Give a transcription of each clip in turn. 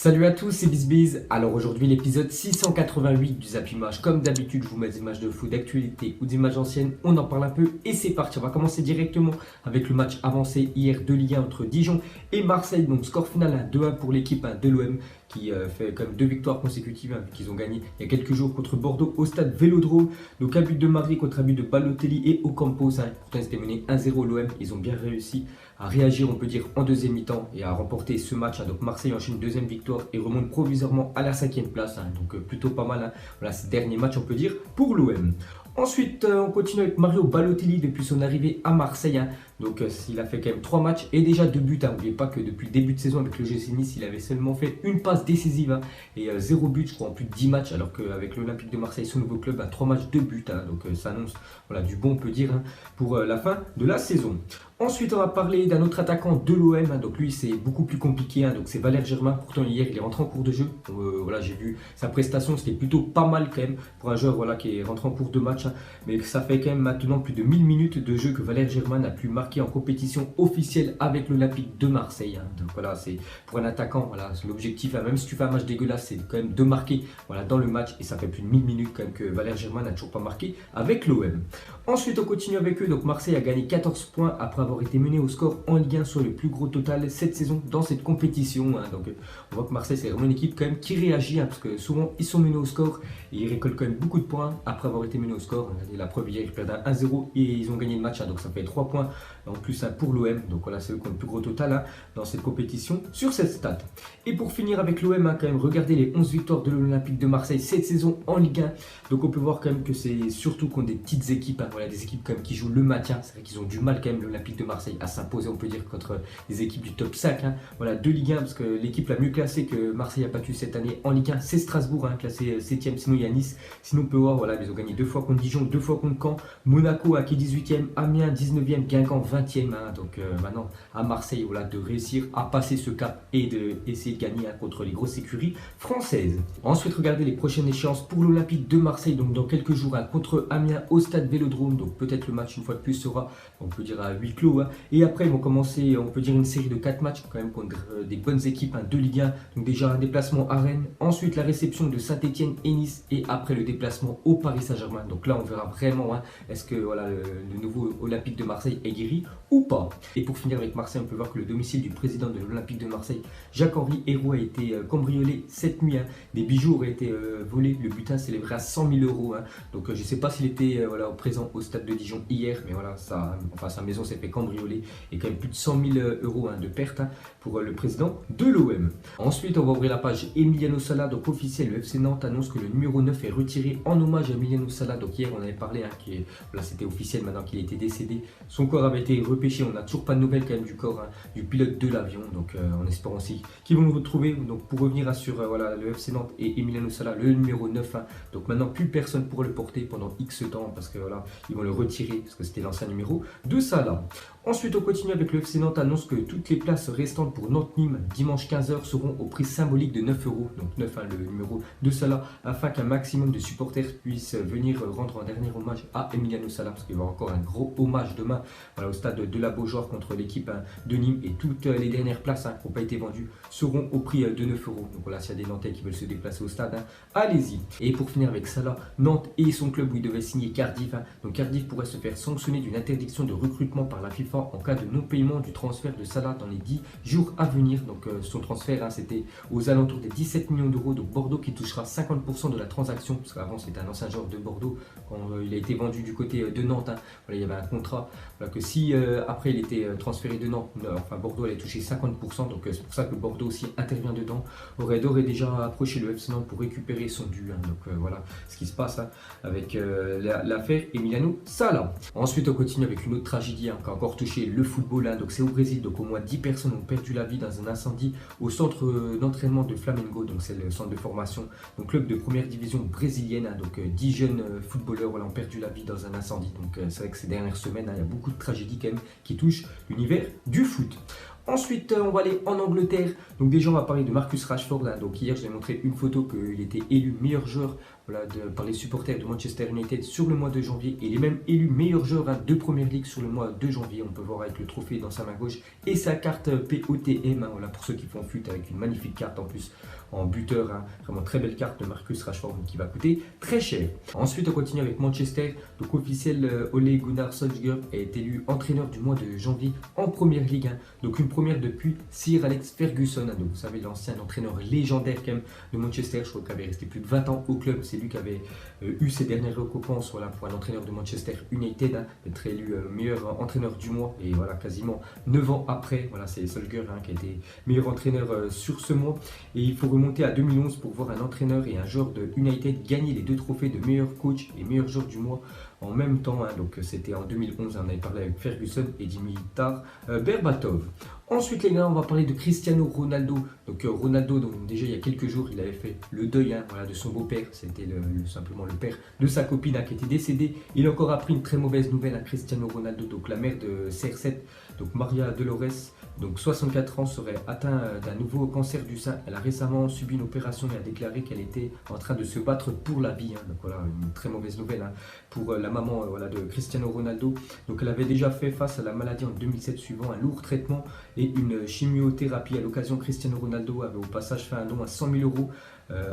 Salut à tous, c'est BizBiz. Alors aujourd'hui l'épisode 688 du Zap Image. Comme d'habitude, je vous mets des images de foot d'actualité ou d'images anciennes. On en parle un peu et c'est parti. On va commencer directement avec le match avancé hier de Ligue 1 entre Dijon et Marseille. Donc score final 2-1 pour l'équipe de l'OM qui fait quand même 2 victoires consécutives qu'ils ont gagné il y a quelques jours contre Bordeaux au stade Vélodrome. Donc un but de Marie contre un but de Balotelli et Ocampos. Pourtant ils étaient menés 1-0 l'OM. Ils ont bien réussi à réagir, on peut dire, en deuxième mi-temps et à remporter ce match. Donc Marseille enchaîne une deuxième victoire et remonte provisoirement à la 5e place. Donc plutôt pas mal. Voilà, ce dernier match, on peut dire, pour l'OM. Ensuite, on continue avec Mario Balotelli depuis son arrivée à Marseille. Donc, il a fait quand même 3 matchs et déjà 2 buts. N'oubliez pas que depuis le début de saison avec le GC Nice, il avait seulement fait une passe décisive et 0 but, je crois, en plus de 10 matchs. Alors qu'avec l'Olympique de Marseille, son nouveau club, a 3 matchs, 2 buts. Donc, ça annonce voilà, du bon, on peut dire, pour la fin de la saison. Ensuite, on va parler d'un autre attaquant de l'OM. Donc, lui, c'est beaucoup plus compliqué. Donc, c'est Valère Germain. Pourtant, hier, il est rentré en cours de jeu. Voilà, j'ai vu sa prestation. C'était plutôt pas mal quand même pour un joueur voilà, qui est rentré en cours de match. Mais ça fait quand même maintenant plus de 1000 minutes de jeu que Valère Germain n'a plus marqué en compétition officielle avec l'Olympique de Marseille. Donc, voilà, c'est pour un attaquant. Voilà, l'objectif, même si tu fais un match dégueulasse, c'est quand même de marquer voilà, dans le match. Et ça fait plus de 1000 minutes quand même que Valère Germain n'a toujours pas marqué avec l'OM. Ensuite, on continue avec eux. Donc, Marseille a gagné 14 points après avoir été mené au score en Ligue 1 sur le plus gros total cette saison dans cette compétition. Donc on voit que Marseille c'est vraiment une équipe quand même qui réagit parce que souvent ils sont menés au score et ils récoltent quand même beaucoup de points après avoir été menés au score. Et la preuve hier ils perdent 1-0 et ils ont gagné le match donc ça fait 3 points en plus pour l'OM. Donc voilà c'est eux qui ont le plus gros total dans cette compétition sur cette stat. Et pour finir avec l'OM quand même regardez les 11 victoires de l'Olympique de Marseille cette saison en Ligue 1. Donc on peut voir quand même que c'est surtout contre des petites équipes. Voilà des équipes quand même qui jouent le maintien. C'est vrai qu'ils ont du mal quand même l'Olympique de Marseille à s'imposer, on peut dire, contre les équipes du top 5 voilà, de Ligue 1, parce que l'équipe la mieux classée que Marseille a battue cette année en Ligue 1, c'est Strasbourg, classé 7e, sinon il y a Nice. Sinon on peut voir, voilà, ils ont gagné 2 fois contre Dijon, 2 fois contre Caen, Monaco qui est 18e, Amiens 19e, Guingamp 20e. Donc maintenant à Marseille, voilà, de réussir à passer ce cap et d'essayer de gagner contre les grosses écuries françaises. Ensuite, regardez les prochaines échéances pour l'Olympique de Marseille, donc dans quelques jours contre Amiens au stade Vélodrome, donc peut-être le match une fois de plus sera, on peut dire, à huis clos. Et après, ils vont commencer, on peut dire, une série de 4 matchs quand même contre des bonnes équipes de Ligue 1. Donc déjà un déplacement à Rennes, ensuite la réception de Saint-Etienne et Nice et après le déplacement au Paris Saint-Germain. Donc là, on verra vraiment est-ce que voilà, le nouveau Olympique de Marseille est guéri ou pas. Et pour finir avec Marseille, on peut voir que le domicile du président de l'Olympique de Marseille, Jacques-Henri Hérault, a été cambriolé cette nuit. Des bijoux auraient été volés. Le butin s'élèverait à 100 000 euros. Donc je ne sais pas s'il était voilà, présent au stade de Dijon hier, mais voilà, sa maison s'est fait cambrioler et quand même plus de 100 000 euros de perte pour le président de l'OM. Ensuite, on va ouvrir la page Emiliano Sala, donc officiel. Le FC Nantes annonce que le numéro 9 est retiré en hommage à Emiliano Sala. Donc hier, on avait parlé, là c'était officiel maintenant qu'il était décédé. Son corps avait été repêché. On n'a toujours pas de nouvelles quand même du corps du pilote de l'avion. Donc on espère aussi qu'ils vont le retrouver. Donc pour revenir sur voilà, le FC Nantes et Emiliano Sala, le numéro 9. Donc maintenant, plus personne pourra le porter pendant X temps parce que voilà, ils vont le retirer parce que c'était l'ancien numéro de Sala. Ensuite, on continue avec le FC Nantes annonce que toutes les places restantes pour Nantes-Nîmes dimanche 15h seront au prix symbolique de 9 euros. Donc 9, le numéro de Salah, afin qu'un maximum de supporters puissent venir rendre un dernier hommage à Emiliano Sala, parce qu'il va y avoir encore un gros hommage demain voilà, au stade de la Beaujoire contre l'équipe de Nîmes. Et toutes les dernières places qui n'ont pas été vendues seront au prix de 9 euros. Donc voilà, s'il y a des Nantais qui veulent se déplacer au stade, allez-y. Et pour finir avec Salah, Nantes et son club où il devait signer Cardiff. Donc Cardiff pourrait se faire sanctionner d'une interdiction de recrutement par la FIFA en cas de non-paiement du transfert de Salah dans les 10 jours à venir. Donc son transfert c'était aux alentours des 17 millions d'euros. Donc Bordeaux qui touchera 50% de la transaction, parce qu'avant c'était un ancien joueur de Bordeaux quand il a été vendu du côté de Nantes. Voilà, il y avait un contrat voilà, que si après il était transféré de Nantes, enfin Bordeaux allait toucher 50%. Donc c'est pour ça que Bordeaux aussi intervient dedans. Aurait d'ores et déjà approché le FC Nantes pour récupérer son dû. Donc voilà ce qui se passe avec l'affaire Emiliano Sala. Ensuite on continue avec une autre tragédie qui a encore touché le football. Donc c'est au Brésil, donc au moins 10 personnes ont perdu la vie dans un incendie au centre d'entraînement de Flamengo, donc c'est le centre de formation, donc club de première division brésilienne. Donc 10 jeunes footballeurs ont perdu la vie dans un incendie. Donc c'est vrai que ces dernières semaines, il y a beaucoup de tragédies quand même qui touchent l'univers du foot. Ensuite, on va aller en Angleterre. Donc déjà, on va parler de Marcus Rashford. Donc hier, je vous ai montré une photo qu'il était élu meilleur joueur par les supporters de Manchester United sur le mois de janvier. Il est même élu meilleur joueur de Premier League sur le mois de janvier. On peut voir avec le trophée dans sa main gauche et sa carte POTM. Pour ceux qui font flûte, avec une magnifique carte en plus en buteur. Vraiment très belle carte de Marcus Rashford qui va coûter très cher. Ensuite, on continue avec Manchester. Donc officiel, Ole Gunnar Solskjaer est élu entraîneur du mois de janvier en Première Ligue. Donc une première depuis Sir Alex Ferguson. Donc vous savez, l'ancien entraîneur légendaire quand même de Manchester. Je crois qu'il avait resté plus de 20 ans au club. C'est lui qui avait eu ses dernières récompenses pour un entraîneur de Manchester United, d'être élu meilleur entraîneur du mois. Et voilà, quasiment 9 ans après, c'est Solskjaer qui a été meilleur entraîneur sur ce mois. Et il faut remonter à 2011 pour voir un entraîneur et un joueur de United gagner les 2 trophées de meilleur coach et meilleur joueur du mois en même temps. Donc c'était en 2011, on avait parlé avec Ferguson et Dimitar Berbatov. Ensuite les gars, on va parler de Cristiano Ronaldo. Donc Ronaldo, donc déjà il y a quelques jours, il avait fait le deuil de son beau-père. C'était simplement le père de sa copine qui était décédée. Il a encore appris une très mauvaise nouvelle à Cristiano Ronaldo. Donc la mère de CR7, donc Maria Dolores, donc 64 ans, serait atteinte d'un nouveau cancer du sein. Elle a récemment subi une opération et a déclaré qu'elle était en train de se battre pour la vie. Donc voilà, une très mauvaise nouvelle pour la maman de Cristiano Ronaldo. Donc elle avait déjà fait face à la maladie en 2007 suivant un lourd traitement et une chimiothérapie. À l'occasion, Cristiano Ronaldo avait au passage fait un don à 100 000 €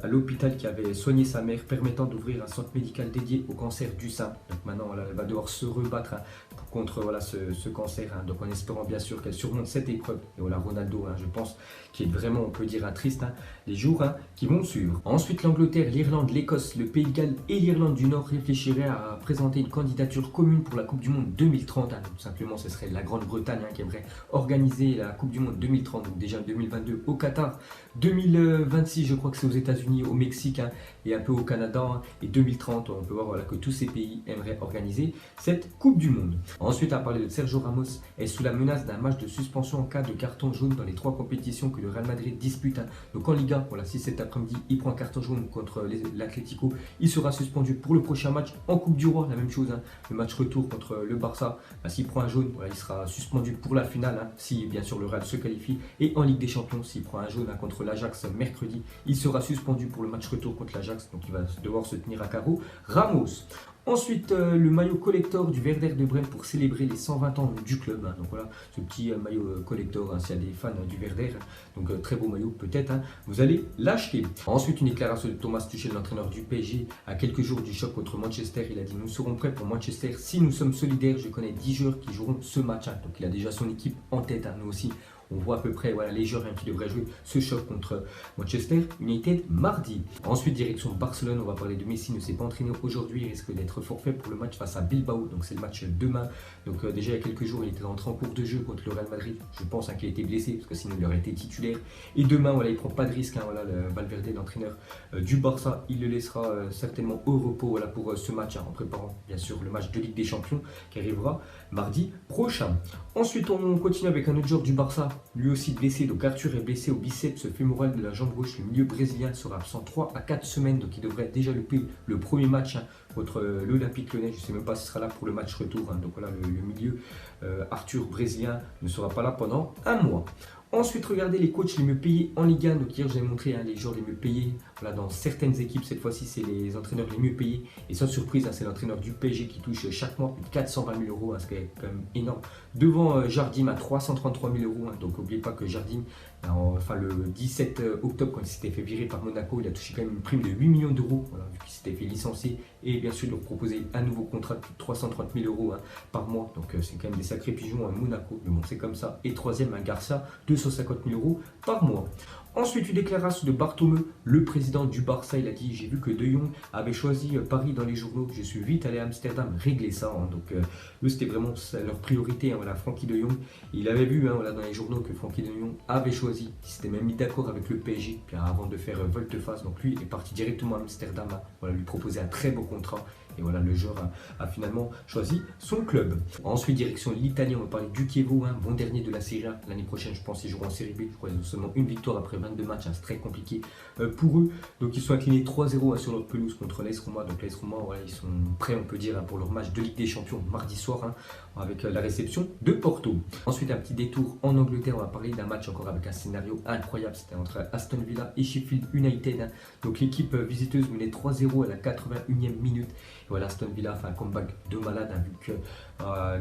à l'hôpital qui avait soigné sa mère, permettant d'ouvrir un centre médical dédié au cancer du sein. Donc maintenant, elle va devoir se rebattre contre ce cancer, donc en espérant bien sûr qu'elle surmonte cette épreuve. Et Ronaldo, je pense, qui est vraiment, on peut dire, triste, les jours qui vont suivre. Ensuite, l'Angleterre, l'Irlande, l'Écosse, le Pays de Galles et l'Irlande du Nord réfléchiraient à présenter une candidature commune pour la Coupe du Monde 2030. Donc, tout simplement, ce serait la Grande-Bretagne qui aimerait organiser la Coupe du Monde 2030, donc déjà 2022 au Qatar, 2026 je crois que c'est aux États-Unis, au Mexique et un peu au Canada, et 2030 on peut voir que tous ces pays aimeraient organiser cette Coupe du Monde. Ensuite, on va parler de Sergio Ramos, est sous la menace d'un match de suspension en cas de carton jaune dans les 3 compétitions que le Real Madrid dispute. Donc en Liga, si cet après-midi il prend un carton jaune contre l'Atlético, il sera suspendu pour le prochain match. En Coupe du Roi, la même chose, le match retour contre le Barça, s'il prend un jaune, il sera suspendu pour la finale, si bien sûr le Real se qualifie. Et en Ligue des Champions, s'il prend un jaune contre l'Ajax mercredi, il sera suspendu pour le match retour contre l'Ajax, donc il va devoir se tenir à carreau. Ramos. Ensuite, le maillot collector du Werder de Brême pour célébrer les 120 ans du club. Donc voilà, ce petit maillot collector, s'il y a des fans du Werder, donc très beau maillot peut-être, vous allez l'acheter. Ensuite, une déclaration de Thomas Tuchel, l'entraîneur du PSG, à quelques jours du choc contre Manchester. Il a dit: nous serons prêts pour Manchester si nous sommes solidaires. Je connais 10 joueurs qui joueront ce match. Donc il a déjà son équipe en tête, nous aussi. On voit à peu près les joueurs qui devraient jouer ce choc contre Manchester United mardi. Ensuite, direction Barcelone, on va parler de Messi, ne s'est pas entraîné aujourd'hui, il risque d'être forfait pour le match face à Bilbao, donc c'est le match demain. Donc déjà il y a quelques jours, il était entré en cours de jeu contre le Real Madrid, je pense qu'il a été blessé, parce que sinon il aurait été titulaire. Et demain, il ne prend pas de risque, le Valverde, l'entraîneur du Barça, il le laissera certainement au repos pour ce match, en préparant bien sûr le match de Ligue des Champions qui arrivera mardi prochain. Ensuite, on continue avec un autre joueur du Barça, lui aussi blessé. Donc Arthur est blessé au biceps fémoral de la jambe gauche. Le milieu brésilien sera absent 3 à 4 semaines, donc il devrait déjà louper le premier match contre l'Olympique Lyonnais. Je ne sais même pas s'il sera là pour le match retour. Donc voilà, le milieu Arthur brésilien ne sera pas là pendant un mois. Ensuite, regardez les coachs les mieux payés en Ligue 1. Donc hier, je vous ai montré les joueurs les mieux payés. Dans certaines équipes, cette fois-ci, c'est les entraîneurs les mieux payés. Et sans surprise, c'est l'entraîneur du PSG qui touche chaque mois plus de 420 000 €, ce qui est quand même énorme. Devant Jardim à 333 000 €. Donc n'oubliez pas que Jardim, le 17 octobre, quand il s'était fait virer par Monaco, il a touché quand même une prime de 8 millions d'euros, vu qu'il s'était fait licencier. Et bien sûr, il leur proposait un nouveau contrat de plus de 330 000 € par mois. Donc c'est quand même des sacrés pigeons à Monaco. Mais bon, c'est comme ça. Et troisième, Garcia, 250 000 € par mois. Ensuite, une déclaration de Bartomeu, le président du Barça. Il a dit: j'ai vu que De Jong avait choisi Paris dans les journaux. Je suis vite allé à Amsterdam régler ça. Donc, eux, c'était vraiment leur priorité. Francky De Jong. Il avait vu dans les journaux que Francky De Jong avait choisi. Il s'était même mis d'accord avec le PSG. Puis avant de faire volte-face, donc lui est parti directement à Amsterdam. Lui proposer un très beau contrat. Et le joueur a finalement choisi son club. Ensuite, direction l'Italie, on va parler du Chievo, bon dernier de la Serie A. L'année prochaine, je pense qu'ils joueront en Série B. Je crois qu'ils ont seulement une victoire après 22 matchs. C'est très compliqué pour eux. Donc, ils sont inclinés 3-0 sur leur pelouse contre l'AS Roma. Donc, l'AS Roma, ils sont prêts, on peut dire, pour leur match de Ligue des Champions mardi soir. avec la réception de Porto. Ensuite, un petit détour en Angleterre, on va parler d'un match encore avec un scénario incroyable, c'était entre Aston Villa et Sheffield United. Donc l'équipe visiteuse menait 3-0 à la 81e minute. Et voilà, Aston Villa fait un comeback de malade, vu que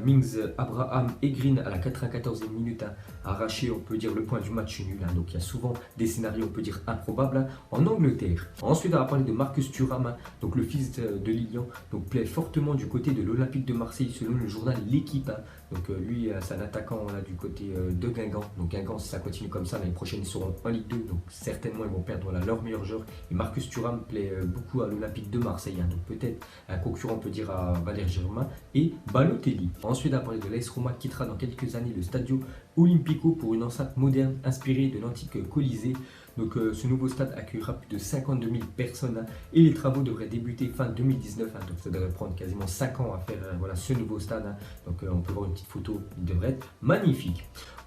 Mings, Abraham et Green à la 94e minute a arraché, on peut dire, le point du match nul. Donc il y a souvent des scénarios, on peut dire, improbables en Angleterre. Ensuite, on va parler de Marcus Thuram, donc le fils de Lilian, donc plaît fortement du côté de l'Olympique de Marseille selon le journal L'Équipe. Donc lui, c'est un attaquant là, du côté de Guingamp. Donc Guingamp, si ça continue comme ça, l'année prochaine ils seront en Ligue 2. Donc certainement ils vont perdre là, leur meilleur joueur. Et Marcus Thuram plaît beaucoup à l'Olympique de Marseille. Donc peut-être un concurrent, on peut dire, à Valère Germain et Balotelli. Ensuite, on va parler de l'AS Roma qui quittera dans quelques années le Stadio Olimpico pour une enceinte moderne inspirée de l'antique Colisée. Donc ce nouveau stade accueillera plus de 52 000 personnes et les travaux devraient débuter fin 2019. Donc ça devrait prendre quasiment 5 ans à faire voilà, ce nouveau stade. Donc on peut voir une petite photo, il devrait être magnifique.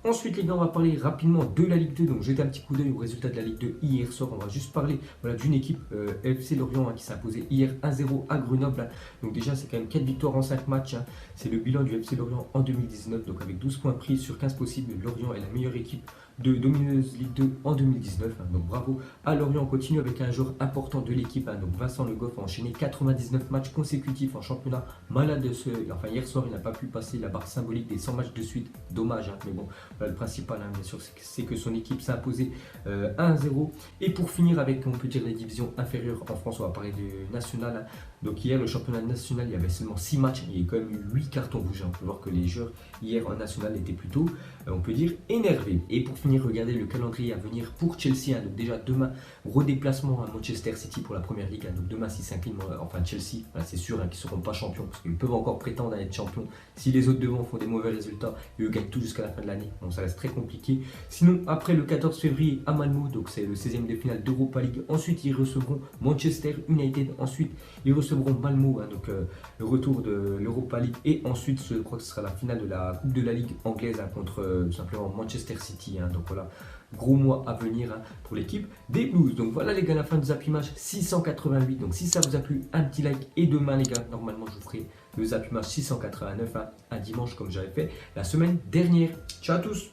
Ensuite, les gars, on va parler rapidement de la Ligue 2. Donc, jetez un petit coup d'œil aux résultats de la Ligue 2 hier soir. On va juste parler voilà, d'une équipe FC Lorient qui s'est imposée hier 1-0 à Grenoble. Donc, déjà, c'est quand même 4 victoires en 5 matchs. C'est le bilan du FC Lorient en 2019. Donc, avec 12 points pris sur 15 possibles, Lorient est la meilleure équipe de domineuse Ligue 2 en 2019. Donc, bravo à Lorient. On continue avec un joueur important de l'équipe. Donc, Vincent Le Goff a enchaîné 99 matchs consécutifs en championnat. Malade de enfin, hier soir, il n'a pas pu passer la barre symbolique des 100 matchs de suite. Dommage, mais bon. Le principal, bien sûr, c'est que son équipe s'est imposée 1-0. Et pour finir avec, on peut dire, les divisions inférieures en France, on va parler du national. Donc hier, le championnat national, il y avait seulement 6 matchs. Il y a quand même eu 8 cartons rouges. On peut voir que les joueurs hier en national étaient plutôt, on peut dire, énervés. Et pour finir, regardez le calendrier à venir pour Chelsea. Donc déjà demain, redéplacement à Manchester City pour la première ligue. Donc demain, si s'incline, enfin Chelsea, c'est sûr qu'ils ne seront pas champions parce qu'ils peuvent encore prétendre à être champions. Si les autres devant font des mauvais résultats, eux gagnent tout jusqu'à la fin de l'année. Donc ça reste très compliqué. Sinon, après le 14 février à Malmö, donc c'est le 16e de finale d'Europa League. Ensuite, ils recevront Manchester United. Ensuite, ils recevront Malmö, donc le retour de l'Europa League. Et ensuite, je crois que ce sera la finale de la Coupe de la Ligue anglaise contre tout simplement Manchester City. Donc voilà, gros mois à venir pour l'équipe des Blues. Donc voilà les gars, la fin de Zap Image 688. Donc si ça vous a plu, un petit like. Et demain les gars, normalement je vous ferai le Zap Image 689, un dimanche comme j'avais fait la semaine dernière. Ciao à tous.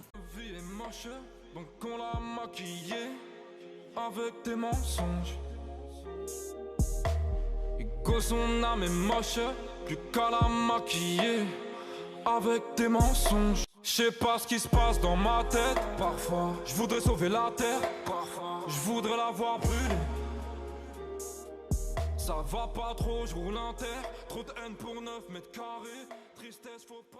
Donc on l'a maquillé avec des mensonges. Et que son âme est moche, plus qu'à la maquiller avec des mensonges. Je sais pas ce qui se passe dans ma tête. Parfois, je voudrais sauver la terre. Parfois, je voudrais la voir brûler. Ça va pas trop, je roule un terre. Trop de haine pour 9 mètres carrés. Tristesse, faut pas.